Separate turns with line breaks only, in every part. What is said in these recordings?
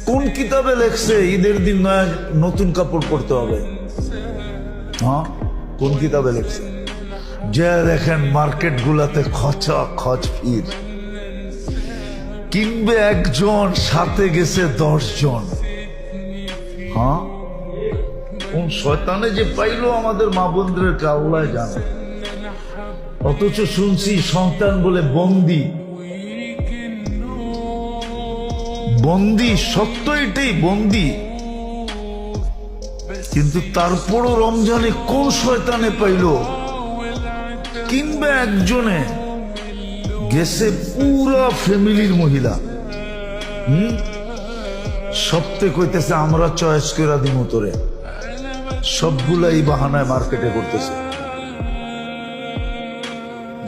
কোন কিতাবে লেখছে ঈদের দিন নয় নতুন কাপড় পরতে হবে? হ্যাঁ, কোন কিতাবে লেখছে? যে দেখেন মার্কেট গুলাতে খচা খচ ভিড়, কিনবে একজন, সাথে গেছে 10 জন। হ্যাঁ, কোন শয়তানে যে পাইলো আমাদের মা বোনদের আল্লাহই জানে। অথচ শুনছি সন্তান বলে বন্দি। বন্দি, সত্য এটাই, বন্দি। কিন্তু তারপরও রমজানে কোন শয়তানে পাইলো, কিনবে একজনে, গেছে পুরা ফ্যামিলির মহিলা। সপ্তে কইতেছে আমরা চয়েস করে দিব তোরে, সবগুলাই বাহানায় মার্কেটে করতেছে।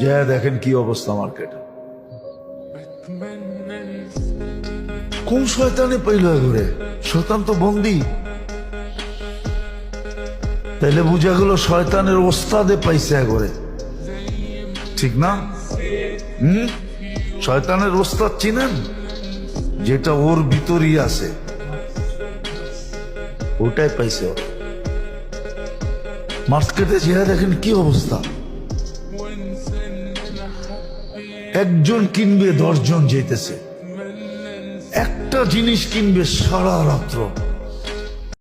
যা দেখেন কি অবস্থা মার্কেটে। কোন শয়তানে পাইল ঘুরে? শয়তান তো বন্দি। তাইলে বুঝা গেল শয়তানের ওস্তাদে পাইছে ঘরে, ঠিক না? শয়তানের ওস্তাদ চিনেন? যেটা ওর ভিতরই আছে, ওটাই পাইছে। মার্কেটে যেয়ে দেখেন কি অবস্থা। একজন কিনবে 10 জন যেতেছে, একটা জিনিস কিনবে সারা রাত্র।